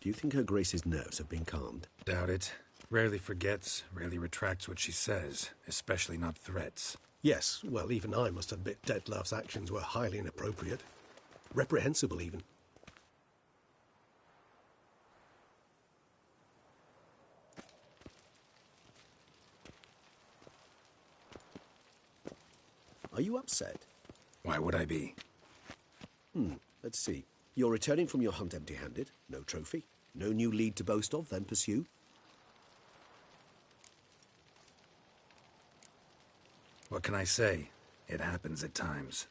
Do you think Her Grace's nerves have been calmed? Doubt it. Rarely forgets, rarely retracts what she says, especially not threats. Yes, well, even I must admit Detlav's actions were highly inappropriate. Reprehensible, even. Are you upset? Why would I be? Let's see. You're returning from your hunt empty-handed. No trophy. No new lead to boast of, then pursue. What can I say? It happens at times.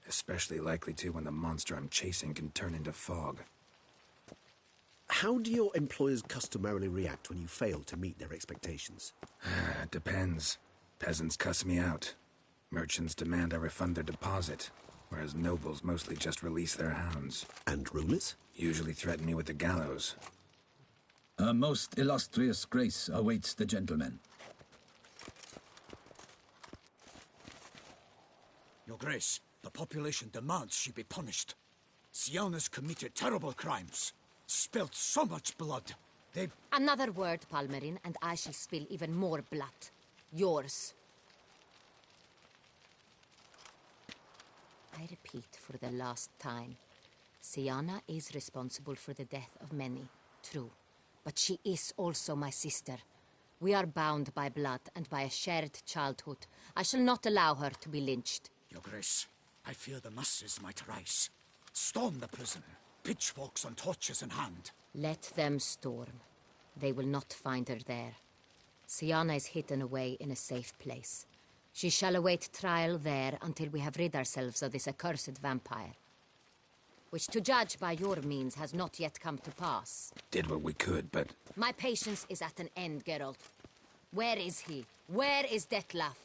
Especially likely to when the monster I'm chasing can turn into fog. How do your employers customarily react when you fail to meet their expectations? It depends. Peasants cuss me out. Merchants demand I refund their deposit, whereas nobles mostly just release their hounds. And rulers? Usually threaten me with the gallows. A most illustrious grace awaits the gentleman. Your Grace, the population demands she be punished. Siana's committed terrible crimes. Spilt so much blood. They... Another word, Palmerin, and I shall spill even more blood. Yours. I repeat for the last time. Siana is responsible for the death of many, true. But she is also my sister. We are bound by blood and by a shared childhood. I shall not allow her to be lynched. Your Grace, I fear the masses might rise. Storm the prison, pitchforks and torches in hand. Let them storm. They will not find her there. Siana is hidden away in a safe place. She shall await trial there until we have rid ourselves of this accursed vampire. Which, to judge by your means, has not yet come to pass. Did what we could, but... My patience is at an end, Geralt. Where is he? Where is Detlaf?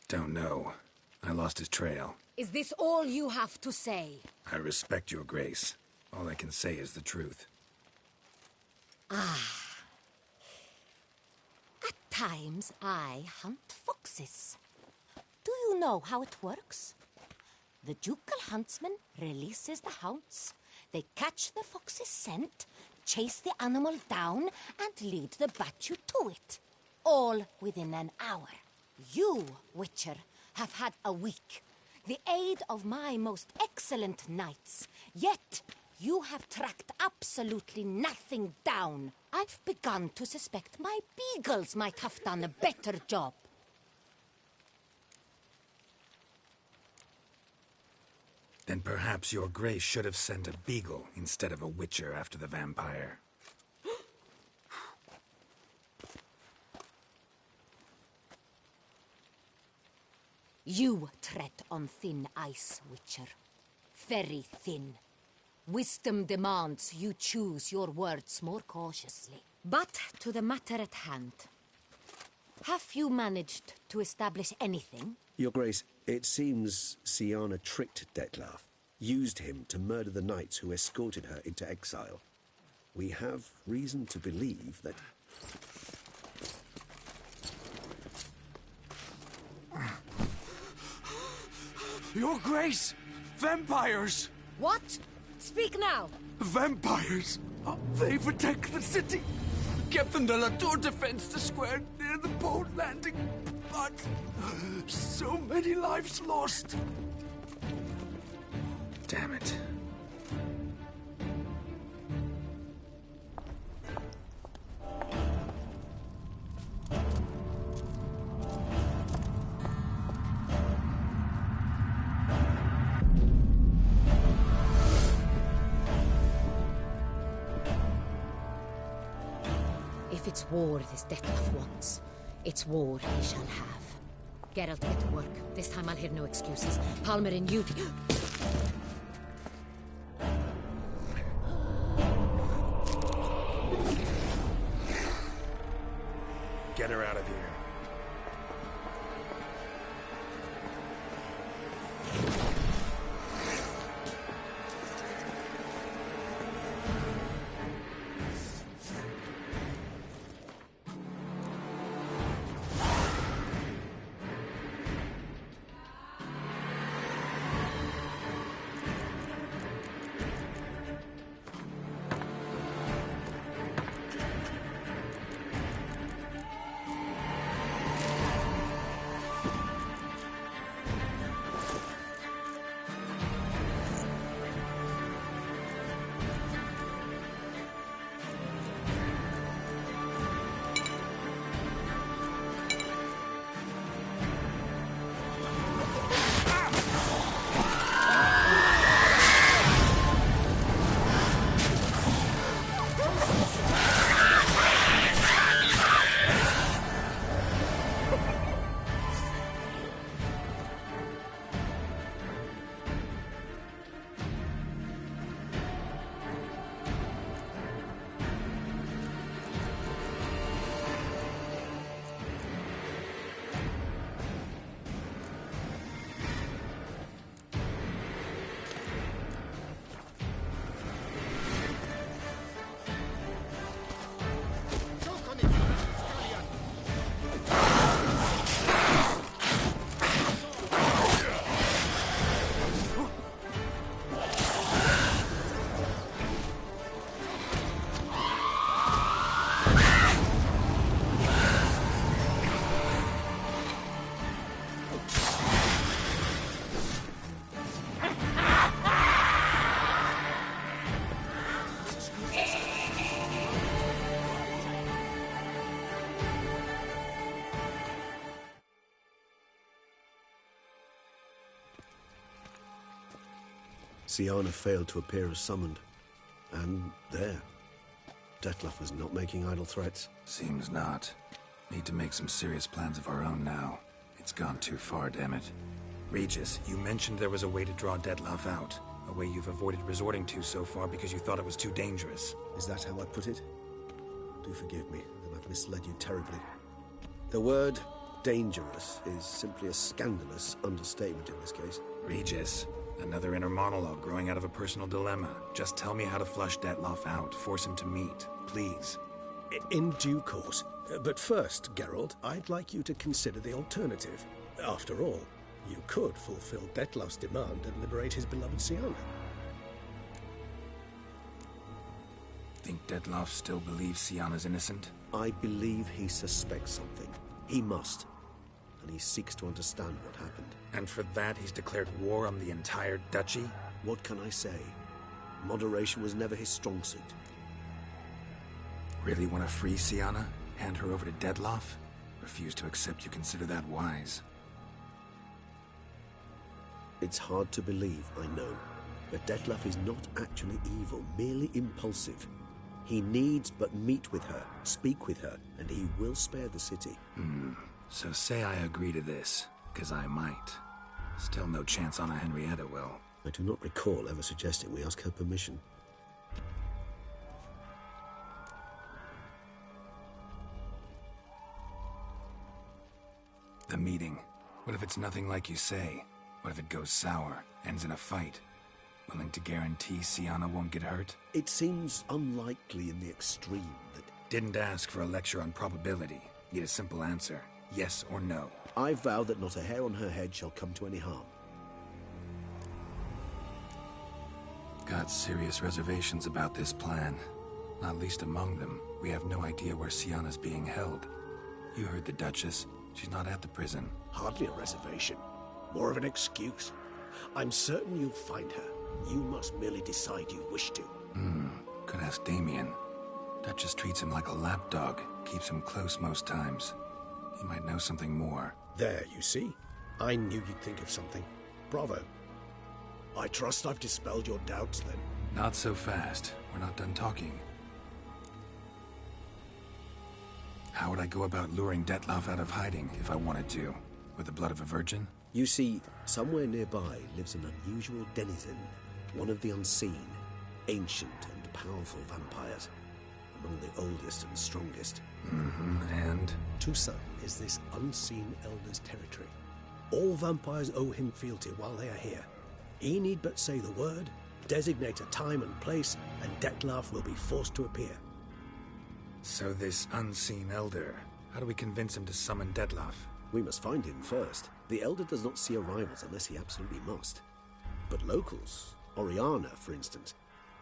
Don't know. I lost his trail. Is this all you have to say? I respect your grace. All I can say is the truth. At times, I hunt foxes. Do you know how it works? The ducal huntsman releases the hounds. They catch the fox's scent, chase the animal down, and lead the battue to it. All within an hour. You, Witcher, have had a week. The aid of my most excellent knights. Yet, you have tracked absolutely nothing down. I've begun to suspect my beagles might have done a better job. Then perhaps your grace should have sent a beagle instead of a witcher after the vampire. You tread on thin ice, Witcher. Very thin. Wisdom demands you choose your words more cautiously. But to the matter at hand. Have you managed to establish anything? Your Grace, it seems Siana tricked Detlaf, used him to murder the knights who escorted her into exile. We have reason to believe that... Your Grace! Vampires! What? Speak now! Vampires! They protect the city! Captain de la Tour defends the square near the boat landing, but so many lives lost. Damn it. If it's war this Detlaf wants, it's war he shall have. Geralt, get to work. This time I'll hear no excuses. Palmerin, you... Get her out of here. Siana failed to appear as summoned. And there. Dettlaff was not making idle threats. Seems not. Need to make some serious plans of our own now. It's gone too far, damn it. Regis, you mentioned there was a way to draw Dettlaff out. A way you've avoided resorting to so far because you thought it was too dangerous. Is that how I put it? Do forgive me that I've misled you terribly. The word dangerous is simply a scandalous understatement in this case. Regis, another inner monologue growing out of a personal dilemma. Just tell me how to flush Dettlaff out, force him to meet, please. In due course. But first, Geralt, I'd like you to consider the alternative. After all, you could fulfill Dettlaff's demand and liberate his beloved Siana. Think Dettlaff still believes Siana's innocent? I believe he suspects something. He must. And he seeks to understand what happened. And for that he's declared war on the entire duchy? What can I say? Moderation was never his strong suit. Really want to free Siana? Hand her over to Dettlaff? Refuse to accept you consider that wise. It's hard to believe, I know. But Dettlaff is not actually evil, merely impulsive. He needs but meet with her, speak with her, and he will spare the city. So say I agree to this, 'cause I might. Still no chance Anna Henrietta will. I do not recall ever suggesting we ask her permission. The meeting. What if it's nothing like you say? What if it goes sour, ends in a fight? Willing to guarantee Siana won't get hurt? It seems unlikely in the extreme that... Didn't ask for a lecture on probability. Need a simple answer. Yes or no. I vow that not a hair on her head shall come to any harm. Got serious reservations about this plan. Not least among them, we have no idea where Siana's being held. You heard the Duchess. She's not at the prison. Hardly a reservation. More of an excuse. I'm certain you'll find her. You must merely decide you wish to. Could ask Damien. Duchess treats him like a lapdog. Keeps him close most times. He might know something more. There, you see? I knew you'd think of something. Bravo. I trust I've dispelled your doubts, then. Not so fast. We're not done talking. How would I go about luring Dettlaff out of hiding if I wanted to? With the blood of a virgin? You see, somewhere nearby lives an unusual denizen, one of the unseen, ancient and powerful vampires, among the oldest and strongest. And? Tucson is this unseen elder's territory. All vampires owe him fealty while they are here. He need but say the word, designate a time and place, and Dettlaff will be forced to appear. So this unseen elder, how do we convince him to summon Dettlaff? We must find him first. The Elder does not see arrivals unless he absolutely must. But locals, Oriana, for instance,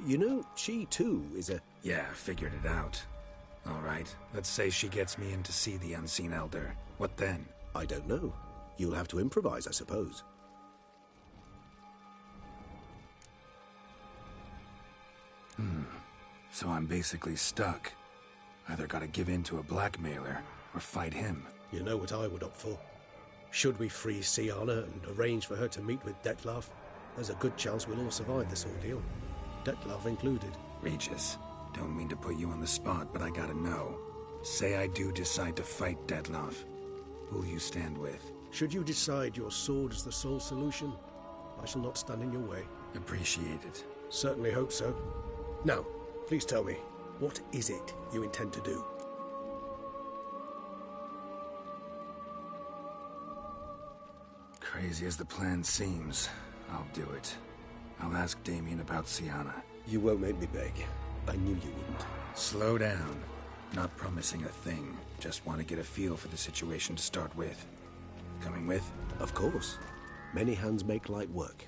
you know, she too is a... Yeah, figured it out. All right, let's say she gets me in to see the unseen elder. What then? I don't know. You'll have to improvise, I suppose. So I'm basically stuck. Either gotta give in to a blackmailer, or fight him. You know what I would opt for. Should we free Siana and arrange for her to meet with Dettlaff, there's a good chance we'll all survive this ordeal. Dettlaff included. Regis, don't mean to put you on the spot, but I gotta know. Say I do decide to fight Dettlaff. Who'll you stand with? Should you decide your sword is the sole solution, I shall not stand in your way. Appreciate it. Certainly hope so. Now, please tell me, what is it you intend to do? Crazy as the plan seems, I'll do it. I'll ask Damien about Siana. You won't make me beg. I knew you wouldn't. Slow down. Not promising a thing. Just want to get a feel for the situation to start with. Coming with? Of course. Many hands make light work.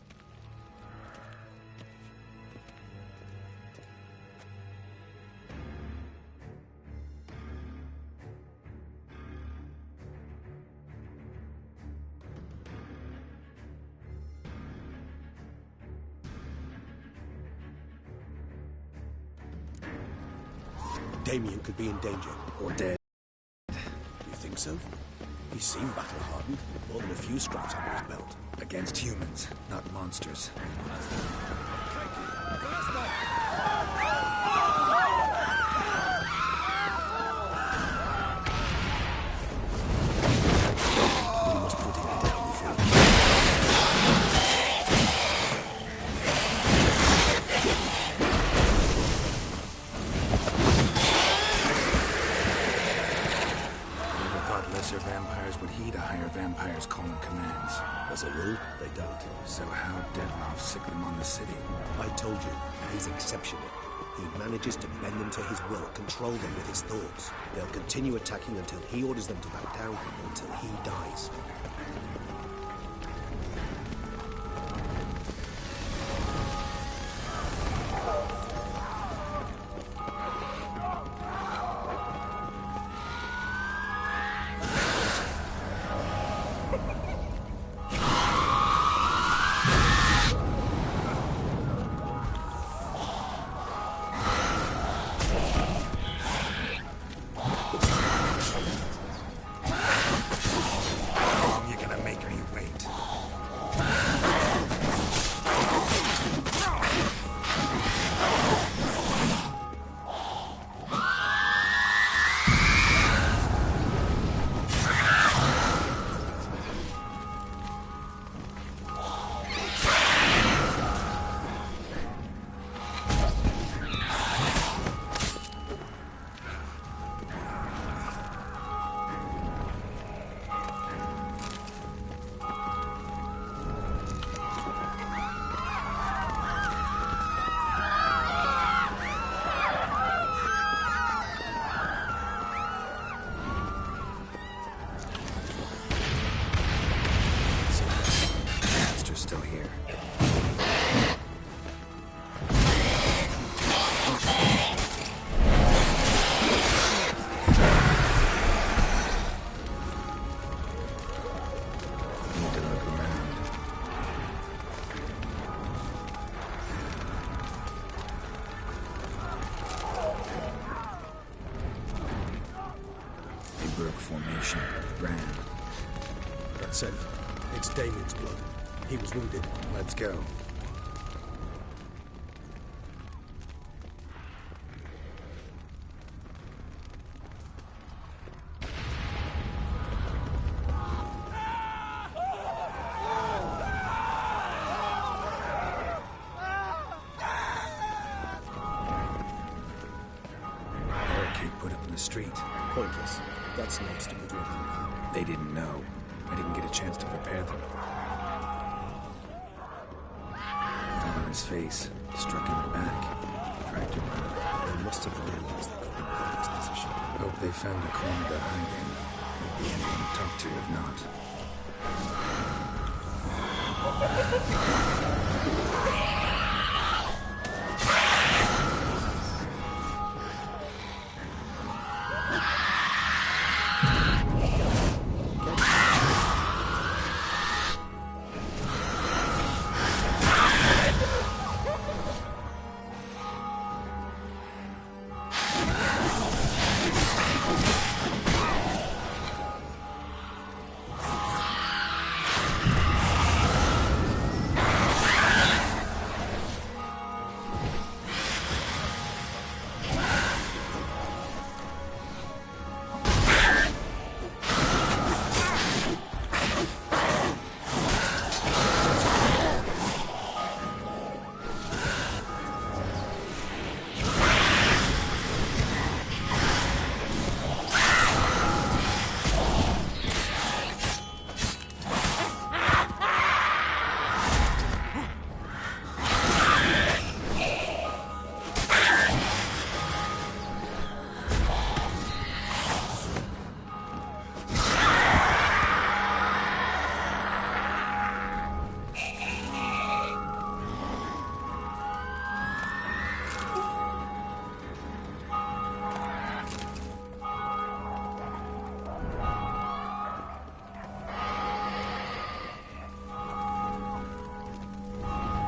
Damien could be in danger. Or dead. You think so? He seemed battle-hardened, more than a few scraps under his belt. Against humans, not monsters. We must put him down before Never thought lesser vampires would heed a higher vampire's calling commands. As a rule, they don't. So how'd Deadloff sick them on the city? I told you, he's exceptional. He manages to bend them to his will, control them with his thoughts. They'll continue attacking until he orders them to back down, until he dies. Still here. Need to look around. They broke formation. Ran. That's it. It's Damien's blood. He was wounded. Let's go. Barricade put up in the street. Pointless. That's an obstacle to a vampire. They didn't know. I didn't get a chance to prepare them. Fell on his face, struck in the back, dragged him out. They must have realized they couldn't hold this position. Hope they found a corner to hide in. There'd be anyone to talk to if not.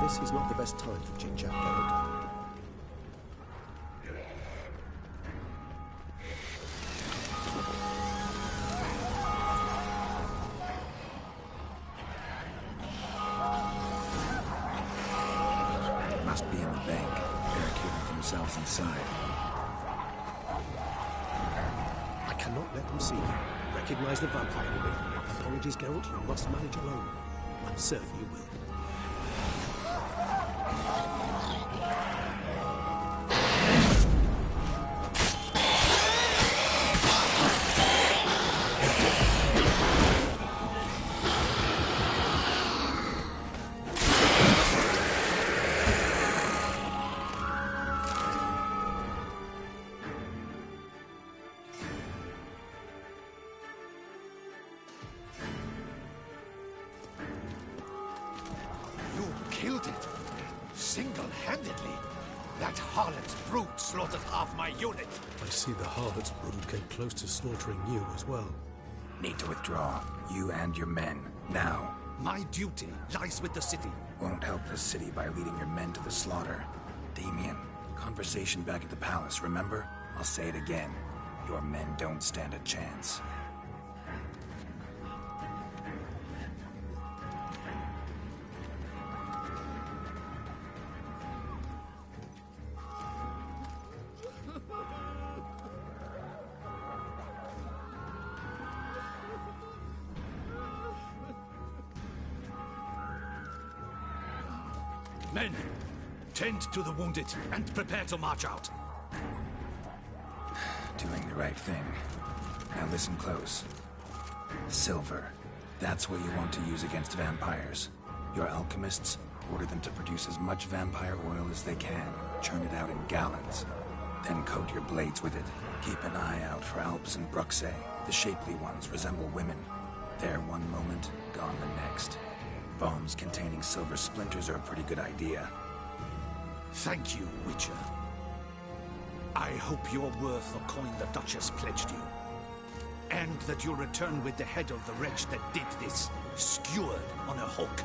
This is not the best time for chit-chat, Geralt. outside. I cannot let them see you. Recognize the vampire in me. Apologies, Geralt, you must manage alone. I'm certain you will. Killed it. Single-handedly. That harlot's brood slaughtered half my unit. I see the harlot's brood came close to slaughtering you as well. Need to withdraw. You and your men. Now. My duty lies with the city. Won't help the city by leading your men to the slaughter. Damien, conversation back at the palace, remember? I'll say it again. Your men don't stand a chance. Men, tend to the wounded and prepare to march out. Doing the right thing. Now listen close. Silver. That's what you want to use against vampires. Your alchemists, order them to produce as much vampire oil as they can. Churn it out in gallons. Then coat your blades with it. Keep an eye out for Alps and Bruxae. The shapely ones resemble women. There one moment, gone the next. Bombs containing silver splinters are a pretty good idea. Thank you, Witcher. I hope you're worth the coin the Duchess pledged you. And that you'll return with the head of the wretch that did this, skewered on a hook.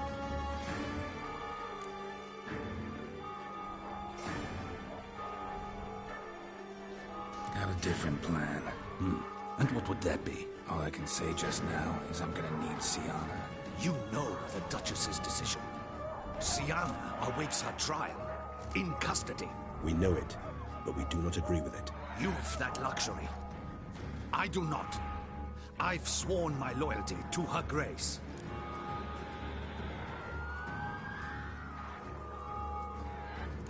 Got a different plan. And what would that be? All I can say just now is I'm gonna need Siana. You know the Duchess's decision. Siana awaits her trial, in custody. We know it, but we do not agree with it. You've that luxury. I do not. I've sworn my loyalty to her grace.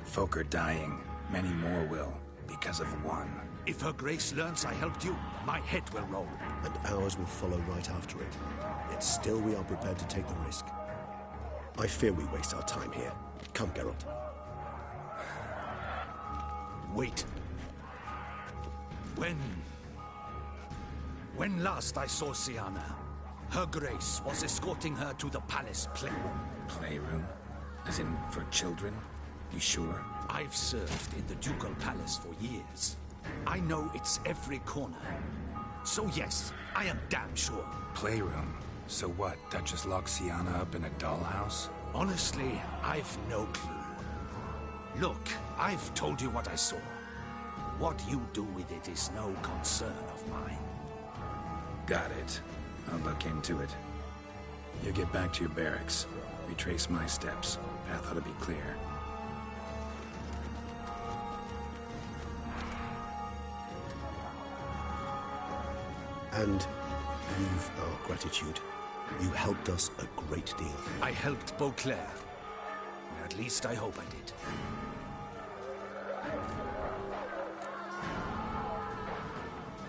Folk are dying. Many more will, because of one. If her grace learns I helped you, my head will roll. And ours will follow right after it. Yet still we are prepared to take the risk. I fear we waste our time here. Come, Geralt. Wait. When last I saw Siana, her grace was escorting her to the palace playroom. Playroom? As in, for children? You sure? I've served in the ducal palace for years. I know it's every corner. So yes, I am damn sure. Playroom? So what, Duchess locks Siana up in a dollhouse? Honestly, I've no clue. Look, I've told you what I saw. What you do with it is no concern of mine. Got it. I'll look into it. You get back to your barracks. Retrace my steps. Path ought to be clear. And you've our gratitude. You helped us a great deal. I helped Beauclair. At least I hope I did.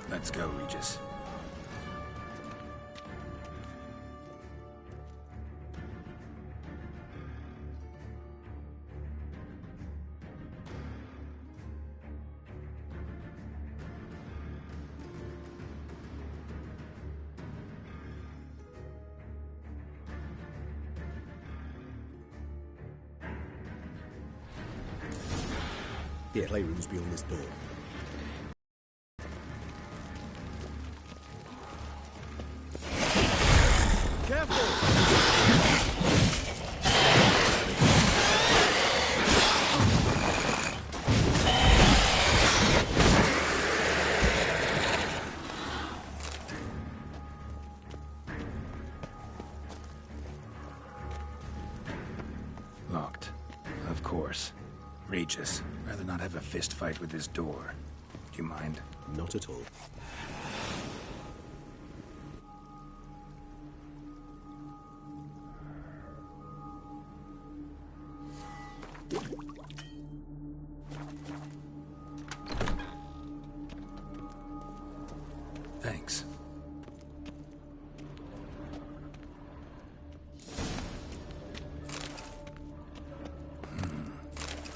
Let's go, Regis. The playroom's beyond this door. Locked. Of course. Regis, rather not have a fist fight with this door. Do you mind? Not at all. Thanks.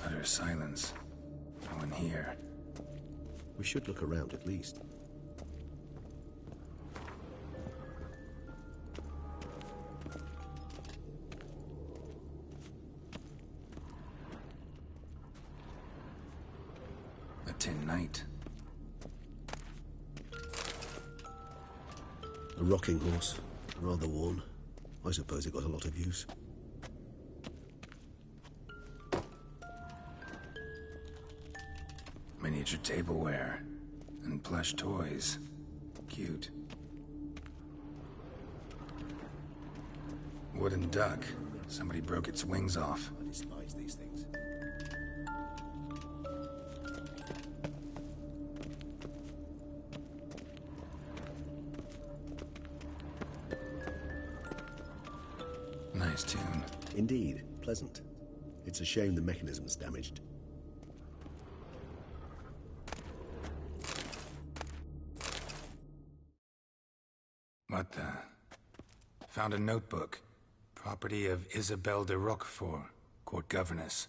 Utter silence. No one here. We should look around at least. A tin knight. A rocking horse. Rather worn. I suppose it got a lot of use. Miniature tableware. And plush toys. Cute. Wooden duck. Somebody broke its wings off. I despise these things. Nice tune. Indeed, pleasant. It's a shame the mechanism's damaged. What the? Found a notebook. Property of Isabelle de Roquefort, court governess.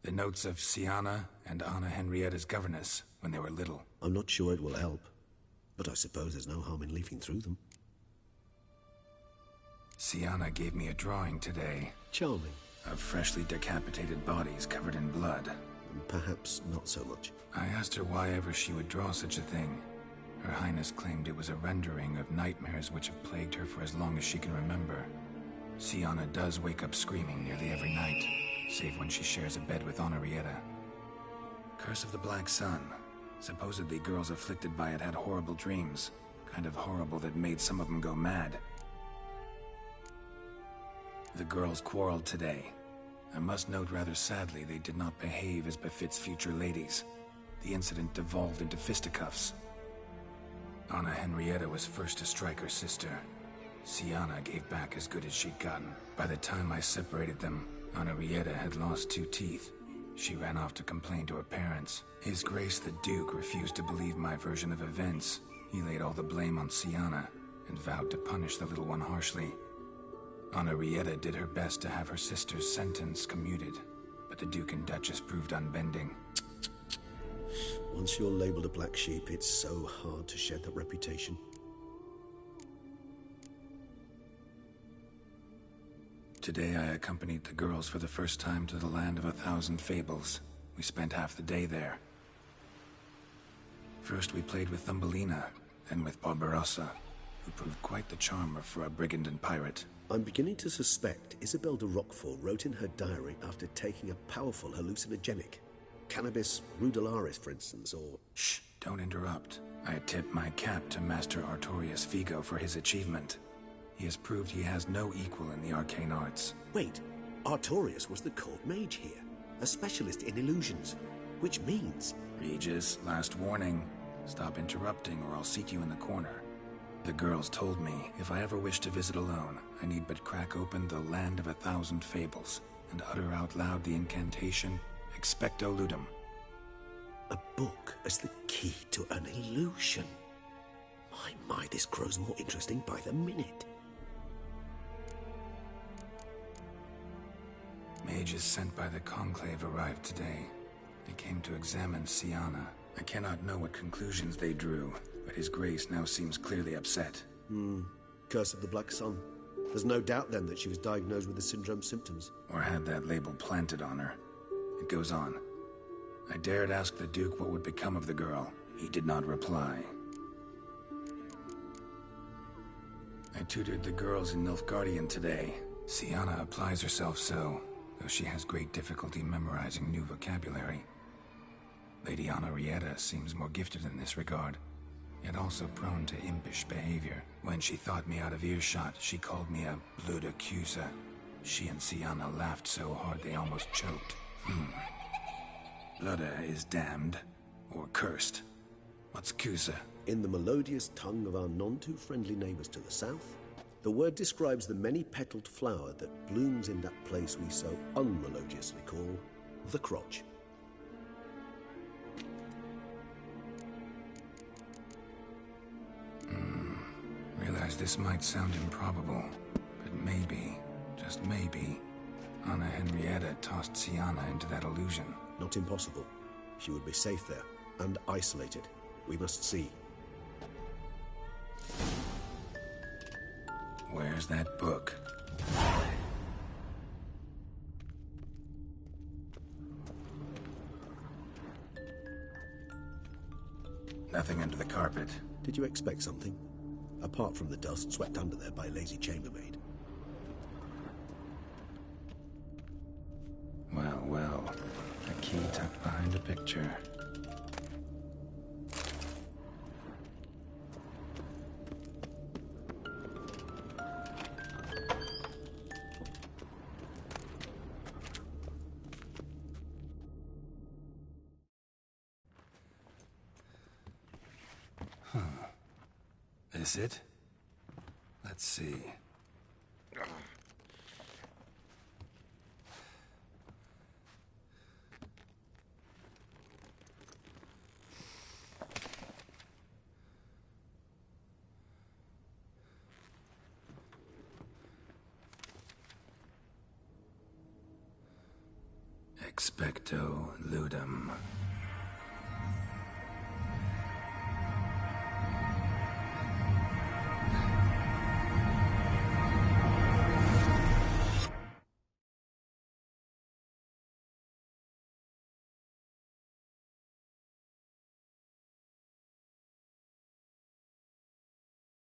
The notes of Sienna and Anna Henrietta's governess when they were little. I'm not sure it will help, but I suppose there's no harm in leafing through them. Sienna gave me a drawing today Charming. of freshly decapitated bodies covered in blood. And perhaps not so much. I asked her why ever she would draw such a thing. Her Highness claimed it was a rendering of nightmares which have plagued her for as long as she can remember. Sienna does wake up screaming nearly every night, save when she shares a bed with Henrietta. Curse of the Black Sun. Supposedly girls afflicted by it had horrible dreams. Kind of horrible that made some of them go mad. The girls quarreled today. I must note rather sadly they did not behave as befits future ladies. The incident devolved into fisticuffs. Anna Henrietta was first to strike her sister. Sienna gave back as good as she'd gotten. By the time I separated them, Henrietta had lost 2 teeth. She ran off to complain to her parents. His Grace the Duke refused to believe my version of events. He laid all the blame on Sienna and vowed to punish the little one harshly. Henrietta did her best to have her sister's sentence commuted, but the Duke and Duchess proved unbending. Once you're labeled a black sheep, it's so hard to shed that reputation. Today I accompanied the girls for the first time to the land of 1,000 fables. We spent half the day there. First we played with Thumbelina, then with Barbarossa, who proved quite the charmer for a brigand and pirate. I'm beginning to suspect Isabelle de Roquefort wrote in her diary after taking a powerful hallucinogenic. Cannabis rudelaris, for instance, or... Shh, don't interrupt. I tip my cap to Master Artorius Vigo for his achievement. He has proved he has no equal in the arcane arts. Wait, Artorius was the court mage here, a specialist in illusions, which means... Regis, last warning. Stop interrupting or I'll seat you in the corner. The girls told me if I ever wish to visit alone, I need but crack open the land of 1,000 fables and utter out loud the incantation Expecto Ludum. A book as the key to an illusion. My, this grows more interesting by the minute. Mages sent by the Conclave arrived today. They came to examine Sienna. I cannot know what conclusions they drew, but His Grace now seems clearly upset. Curse of the Black Sun. There's no doubt then that she was diagnosed with the syndrome symptoms. Or had that label planted on her. It goes on. I dared ask the Duke what would become of the girl. He did not reply. I tutored the girls in Nilfgaardian today. Sienna applies herself so, though she has great difficulty memorizing new vocabulary. Lady Henrietta seems more gifted in this regard, yet also prone to impish behavior. When she thought me out of earshot, she called me a blood accuser. She and Sienna laughed so hard they almost choked. Ludda is damned, or cursed. What's Kusa? In the melodious tongue of our none-too-friendly neighbors to the south, the word describes the many-petaled flower that blooms in that place we so unmelodiously call the crotch. Realize this might sound improbable, but maybe, just maybe, Anna Henrietta tossed Sienna into that illusion. Not impossible. She would be safe there, and isolated. We must see. Where's that book? Nothing under the carpet. Did you expect something? Apart from the dust swept under there by a lazy chambermaid. Well, well. A key tucked behind a picture. This it? Let's see. Expecto ludum.